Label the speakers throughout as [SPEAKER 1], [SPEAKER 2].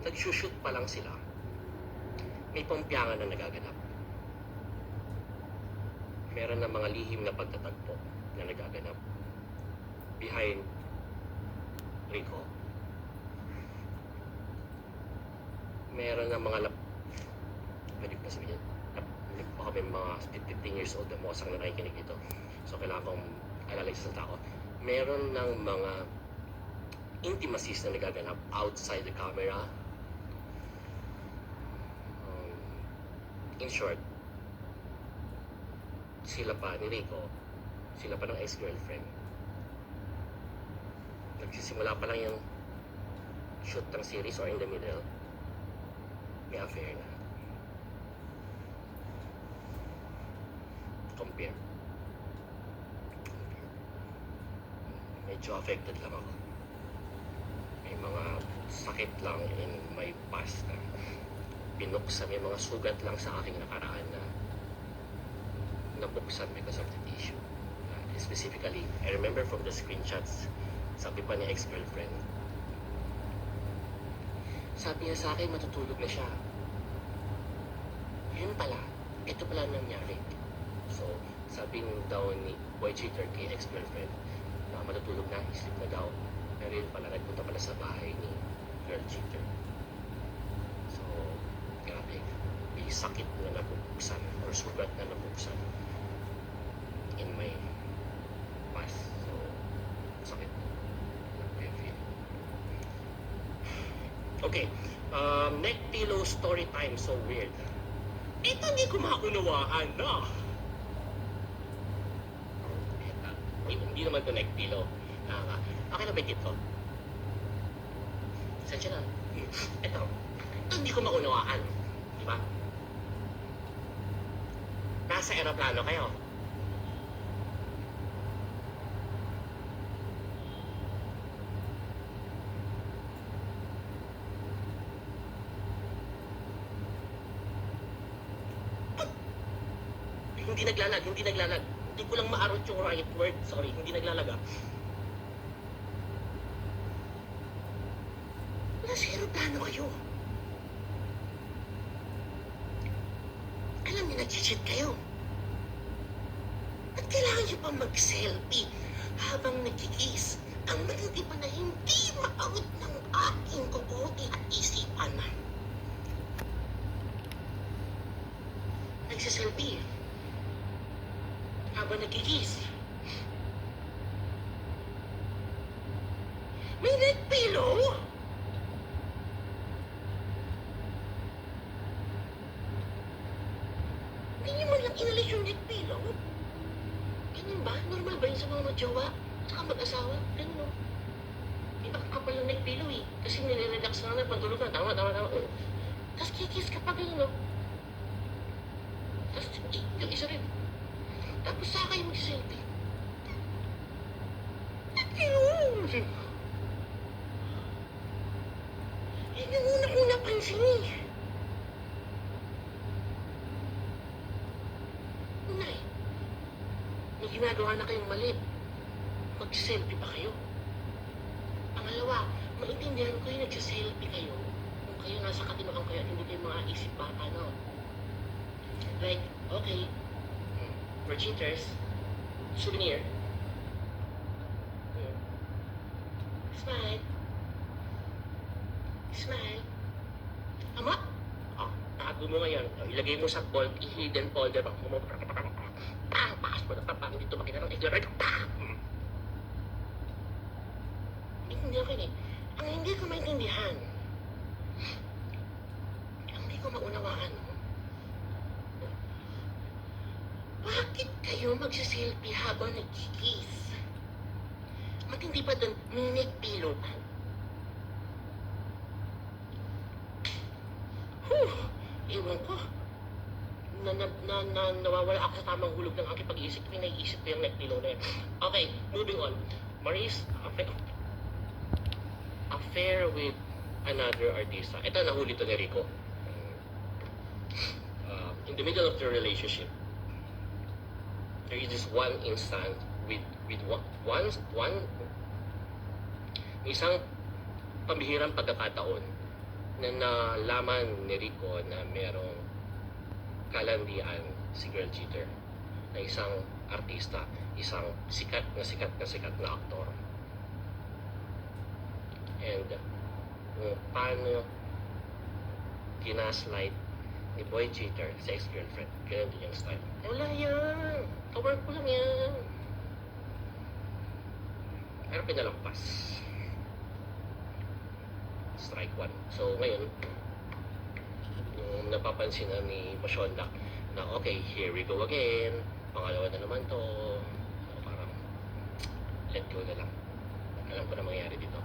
[SPEAKER 1] nag-shoot pa lang sila, may pampyangan na nagaganap. Meron na mga lihim na pagtatagpo na nagaganap behind Rico. Meron na mga pwede ko sabihin, baka may mga 15 years old na mosang na nakikinig dito. So kailangan kong alalay sa tao. Meron ng mga intimacies na nagaganap outside the camera. In short, sila pa ni Rico, sila pa ng ex-girlfriend. Nagsisimula pa lang yung shoot ng series or in the middle, may affair na. Compare. Medyo affected lang ako. May mga sakit lang in my past na binuksan, may mga sugat lang sa aking nakaraan na nabuksan because of the issue. Specifically, I remember from the screenshots, sabi pa niya ex-girlfriend, sabi niya sa akin matutulog na siya. Yun pala, ito pala nangyari. So, sabi daw ni boy cheater kay ex-girlfriend na matutulog na, sleep na daw. Pero yun pala, nagpunta pala sa bahay ni girl cheater. So, grabe, may sakit na nabuksan or sugat na nabuksan in my past. So, sakit. Okay, neck pillow story time. So weird. Ito hindi ko maunawaan na. Hindi naman ito neck pillow. Okay na ba ito? Sensya na. Ito hindi ko maunawaan. Diba? Nasa aeroplano kayo. Hindi naglalag. Hindi ko lang maarot yung right word. Sorry, hindi naglalaga. Nasa aeroplano kayo. Alam niyo, nag-cheat kayo. At kailangan niyo pa mag-selfie habang nag-kiss. Ang matindi pa na hindi maawit ng aking kukuti at isipan. Nagsiselfie habang nagkikis. May neck pillow? Hindi niyo man lang inalis yung neck pillow? Ganyan ba? Normal ba yun sa mga magjowa? Saka mag-asawa? Ganyan o. Iba kapal yung neck pillow eh. Kasi nire-relax na naman, pantulog na. Tama. Tapos kikis ka pa ganyan o. Tapos yung isa rin. Tapos sa kayo mag-selfie. Yun! Yun yung unang-una pansin eh. Unay, may ginagawa na kayong mali. Mag-selfie pa kayo. Pangalawa, maintindihan ko yung nagsa-selfie kayo kung kayo nasa katinoan kayo at hindi kayo mga isip bata, no? Like, okay, for cheaters, souvenir. Smile. Smile. Ama? Oh, tago mo ngayon. Ilagay mo sa hidden folder. Pakas mo na dito makita ng extra. Hindi ako eh. Ang hindi ko maintindihan. Ang hindi ko maunawaan. Bakit kayo magsiselfie habang nagkikis? Matindi pa doon, may neck pillow pa. Ewan ko. Nawawala ako sa tamang hulog ng aking pag-iisip. Naiisip ko yung neck pillow na yan. Okay, moving on. Maurice, affair with another artista. Ito, nahuli to ni Rico. In the middle of the relationship, there is this one instant with isang pambihirang pagkakataon na nalaman ni Rico na merong kalandian si girl cheater na isang artista, isang sikat na aktor. And kung paano kinaslight ni boy cheater sa ex-girlfriend, ganun din yung style. Wala yan! Kawork ko lang yan! Pero pinalampas. Strike one. So ngayon, yung napapansin na ni Mashonda na okay, here we go again. Pangalawa na naman to. So, parang let go na lang. Alam ko na mangyayari dito.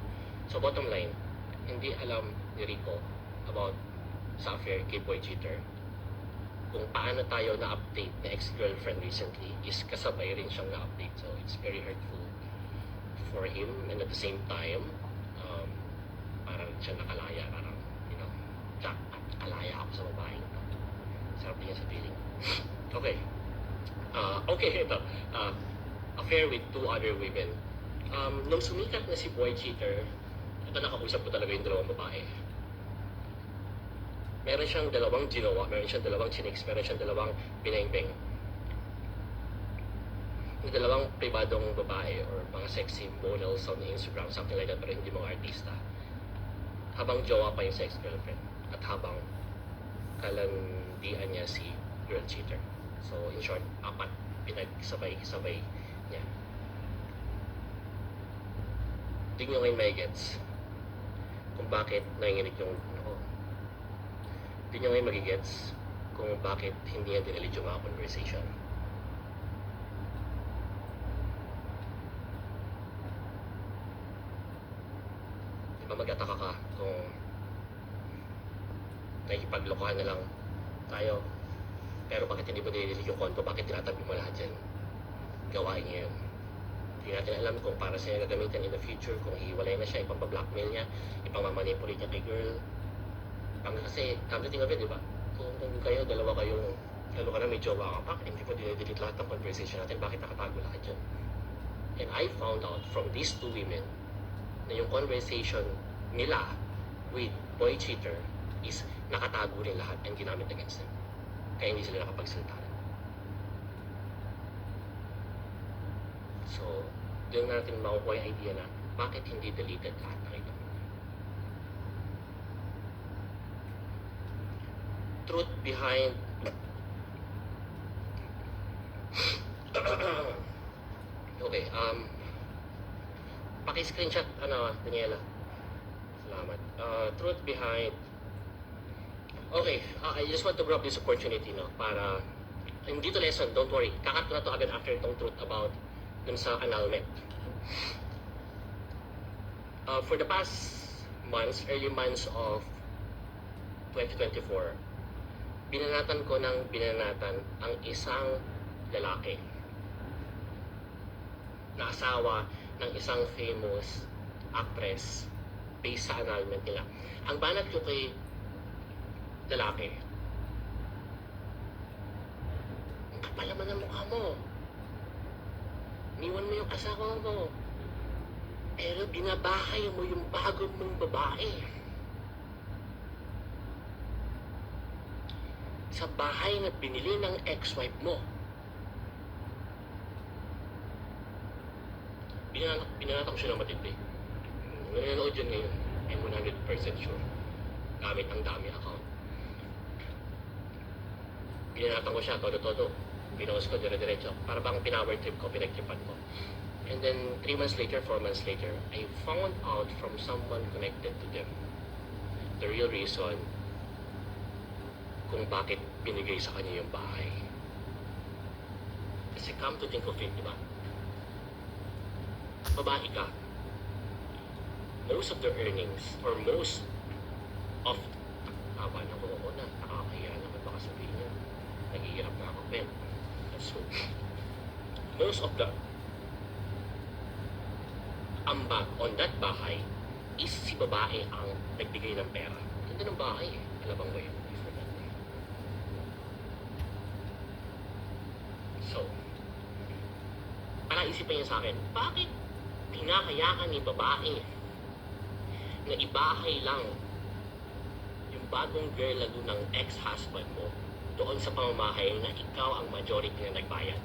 [SPEAKER 1] So bottom line, hindi alam ni Rico about sa affair kay boy cheater. Kung paano tayo na-update na ex-girlfriend recently is kasabay rin siyang na-update. So it's very hurtful for him, and at the same time, parang siya nakalaya, parang, you know, alaya ako sa babaeng ito. Sarap niya sa feeling. Okay. Okay, ito. Affair with two other women. Nung sumikat na si boy cheater, ito nakausap ko talaga yung dalawang babae. Meron siyang dalawang ginawa, meron siyang dalawang chiniks, meron siyang dalawang bineng-beng. Yung dalawang pribadong babae or mga sexy models on Instagram, something like that, pero hindi mga artista. Habang jowa pa yung sex-girlfriend at habang kalandian niya si girl cheater. So, in short, apat pinagsabay-sabay niya. Hindi nyo ngayon may gets kung bakit nanginginig yung hindi nyo ngayon magigets kung bakit hindi niya dinilit yung mga conversation. Diba magtataka ka kung nakikipaglokohan na lang tayo, pero bakit hindi mo dinilit yung konto? Bakit tinatabi mo lahat dyan? Gawain niya yun. Hindi natin alam kung para sa'yo gagamitan in the future, kung hiwalay na siya, ipang-blackmail niya, ipang-manipulate niya kay girl. Kasi, come to think of it, di ba? Kung kayo, dalawa kayong, lalo ka na may jowa ka, bakit hindi ko dinidelete lahat ng conversation natin? Bakit nakatago lahat yun? And I found out from these two women na yung conversation nila with boy cheater is nakatago rin lahat and ginamit against them. Kaya hindi sila nakapagsalita. So, doon natin makukuha yung idea na bakit hindi deleted lahat ng ito. Truth behind okay, paki-screenshot, Daniela. Salamat. Truth behind okay, I just want to grab this opportunity, no, para hindi to lesson, don't worry. Kakat ko na to agad after itong truth about dun sa annulment. For the past months, early months of 2024, binanatan ko ng binanatan ang isang lalaki na asawa ng isang famous actress based sa annulment nila. Ang banat ko kay lalaki, ang kapal naman ng mukha mo. Niwan mo yung asawa mo. Pero binabahay mo yung bago mong babae. Sa bahay na binili ng ex-wife mo. Binanatan ko siya ng matindi. Nanonood yun ngayon. I'm 100% sure. Gamit ang dami account. Binanatan ko siya, todo-todo. Pinost ko, dire-diretso. Para bang pinower trip ko, pinag-tripan ko. And then, 3 months later, 4 months later, I found out from someone connected to them the real reason kung bakit binigay sa kanya yung bahay. Kasi come to think of it, di ba? Babae ka. Most of their earnings, or most of, haba na ko ako na, nakakahiya naman baka sabihin niya, naghihirap na ako, men. So, most of the ambag on that bahay is si babae ang nagbigay ng pera. Ganda ng bahay eh. Alabang ba yun? So, parang isipin niya sa akin, bakit hinahayaan ni babae na ibahay lang bagong girl lalo ng ex-husband mo doon sa pamamahay na ikaw ang majority na nagbayad.